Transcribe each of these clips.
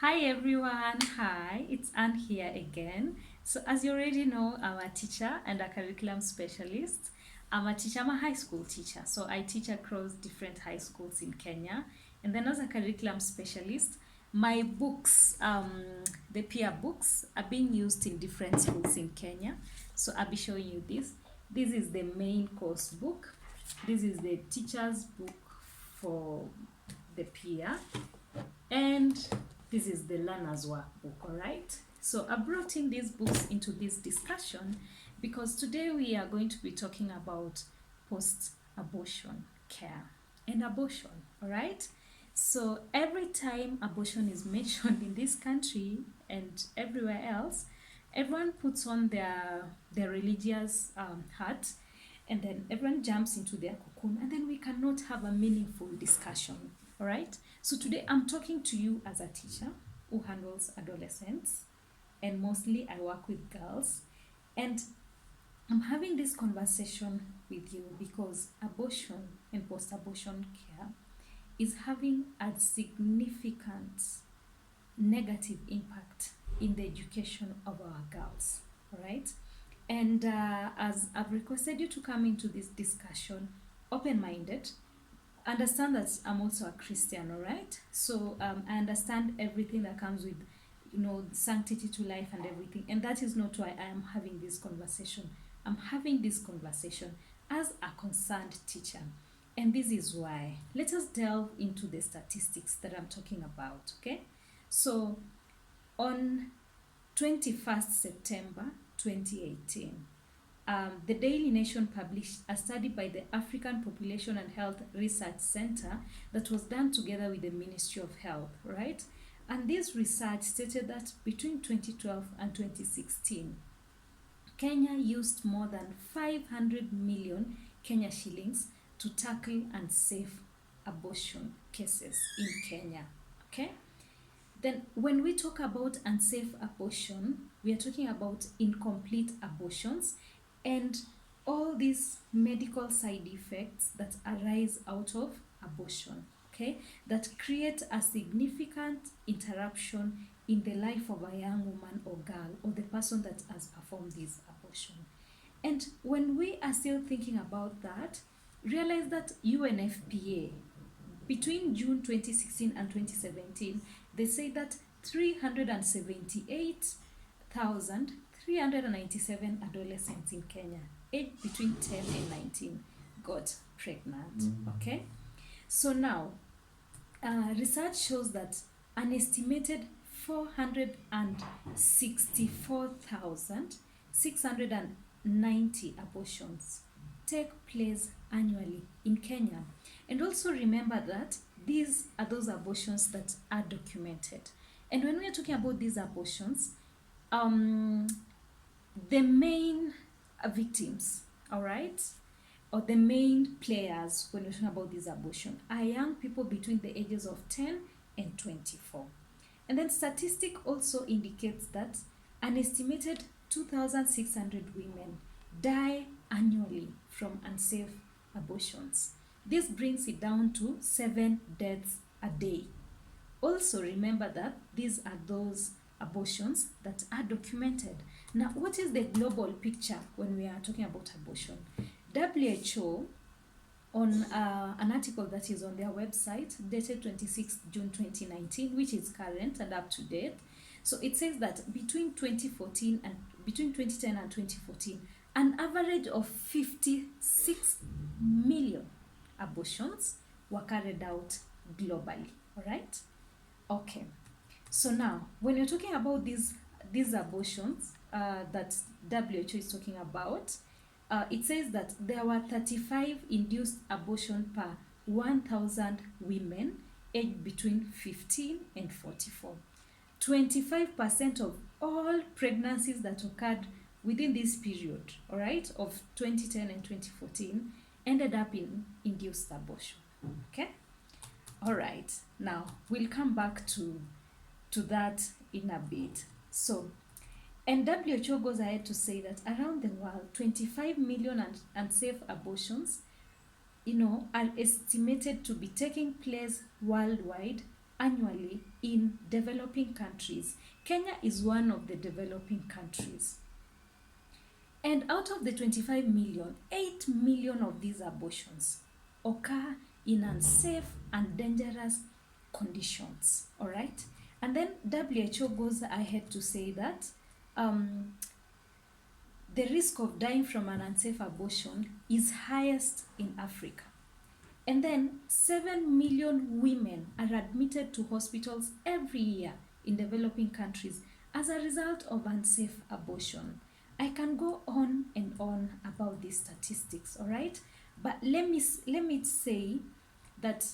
Hi everyone, hi, it's Anne here again. So, as you already know, I'm a teacher and a curriculum specialist. I'm a high school teacher, so I teach across different high schools in Kenya. And then, as a curriculum specialist, my books, the peer books, are being used in different schools in Kenya. So, I'll be showing you this. This is the main course book, this is the teacher's book for the peer, and this is the learner's workbook. All right, so I brought in these books into this discussion because today we are going to be talking about post-abortion care and abortion. All right, so every time abortion is mentioned in this country and everywhere else, everyone puts on their religious hat, and then everyone jumps into their cocoon, and then we cannot have a meaningful discussion. All right, so today I'm talking to you as a teacher who handles adolescents, and mostly I work with girls, and I'm having this conversation with you because abortion and post-abortion care is having a significant negative impact in the education of our girls. All right, and as I've requested you to come into this discussion open-minded, understand that I'm also a Christian. All right, so I understand everything that comes with, sanctity to life and everything, and that is not why I am having this conversation. I'm having this conversation as a concerned teacher, and this is why. Let us delve into the statistics that I'm talking about. Okay, so on 21st September 2018, the Daily Nation published a study by the African Population and Health Research Center that was done together with the Ministry of Health, right? And this research stated that between 2012 and 2016, Kenya used more than 500 million Kenya shillings to tackle and save abortion cases in Kenya. Okay? Then, when we talk about unsafe abortion, we are talking about incomplete abortions and all these medical side effects that arise out of abortion, okay, that create a significant interruption in the life of a young woman or girl or the person that has performed this abortion. And when we are still thinking about that, realize that UNFPA between June 2016 and 2017, they say that 378,397 adolescents in Kenya, aged between 10 and 19, got pregnant. Okay? So now, research shows that an estimated 464,690 abortions take place annually in Kenya. And also remember that these are those abortions that are documented. And when we are talking about these abortions, the main victims, all right, or the main players when we're talking about this abortion are young people between the ages of 10 and 24. And then statistic also indicates that an estimated 2,600 women die annually from unsafe abortions. This brings it down to 7 deaths a day. Also remember that these are those abortions that are documented. Now, what is the global picture when we are talking about abortion? WHO, on an article that is on their website dated 26 June 2019, which is current and up to date. So it says that between 2010 and 2014, an average of 56 million abortions were carried out globally. All right? Okay. So now, when you're talking about these abortions that WHO is talking about, it says that there were 35 induced abortion per 1,000 women aged between 15 and 44. 25% of all pregnancies that occurred within this period, all right, of 2010 and 2014, ended up in induced abortion. Okay? All right. Now, we'll come back to that in a bit. So, and WHO goes ahead to say that around the world, 25 million unsafe abortions, are estimated to be taking place worldwide annually in developing countries. Kenya is one of the developing countries. And out of the 25 million, 8 million of these abortions occur in unsafe and dangerous conditions. All right? And then WHO goes ahead to say that the risk of dying from an unsafe abortion is highest in Africa. And then 7 million women are admitted to hospitals every year in developing countries as a result of unsafe abortion. I can go on and on about these statistics, all right? But let me say that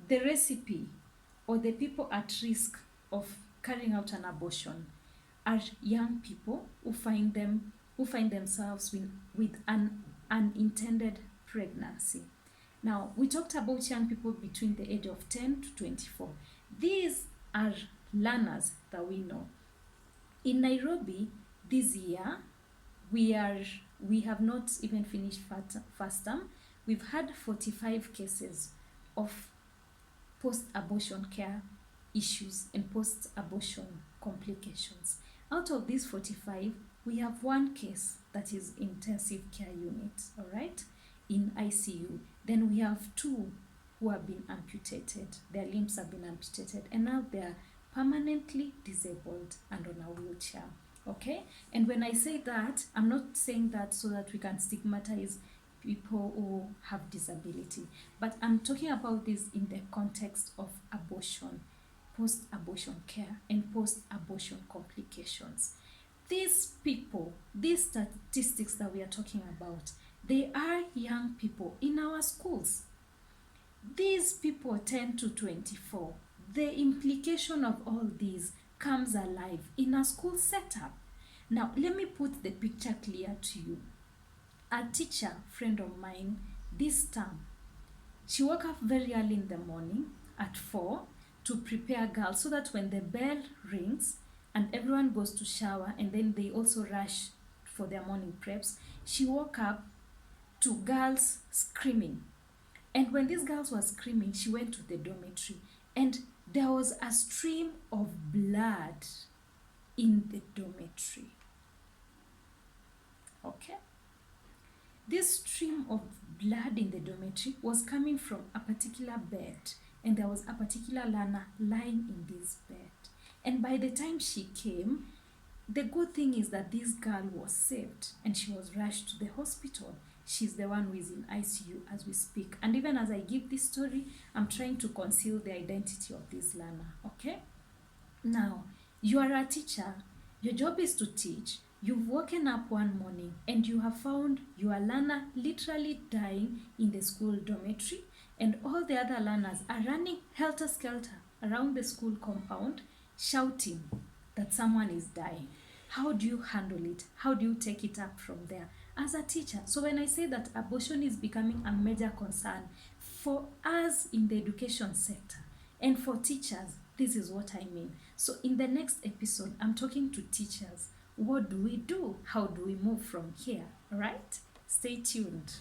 the recipe or the people at risk of carrying out an abortion are young people who find themselves with an unintended pregnancy. Now, we talked about young people between the age of 10 to 24. These are learners that we know. In Nairobi, this year, we have not even finished first term. We've had 45 cases of post-abortion care issues and post-abortion complications. Out of these 45, we have one case that is intensive care unit, all right, in ICU. Then we have 2 who have been amputated. Their limbs have been amputated, and now they are permanently disabled and on a wheelchair. Okay? And when I say that, I'm not saying that so that we can stigmatize people who have disability, but I'm talking about this in the context of abortion, post-abortion care, and post-abortion complications. These people, these statistics that we are talking about, they are young people in our schools. These people 10 to 24, the implication of all these comes alive in a school setup. Now, let me put the picture clear to you. A teacher friend of mine this term, she woke up very early in the morning at 4 to prepare girls so that when the bell rings and everyone goes to shower and then they also rush for their morning preps, she woke up to girls screaming. And when these girls were screaming, she went to the dormitory and there was a stream of blood in the dormitory. Okay? This stream of blood in the dormitory was coming from a particular bed, and there was a particular learner lying in this bed. And by the time she came, the good thing is that this girl was saved and she was rushed to the hospital. She's the one who is in ICU as we speak. And even as I give this story, I'm trying to conceal the identity of this learner, okay? Now, you are a teacher. Your job is to teach. You've woken up one morning and you have found your learner literally dying in the school dormitory, and all the other learners are running helter-skelter around the school compound shouting that someone is dying. How do you handle it? How do you take it up from there as a teacher? So when I say that abortion is becoming a major concern for us in the education sector and for teachers, this is what I mean. So in the next episode, I'm talking to teachers. What do we do? How do we move from here? All right? Stay tuned.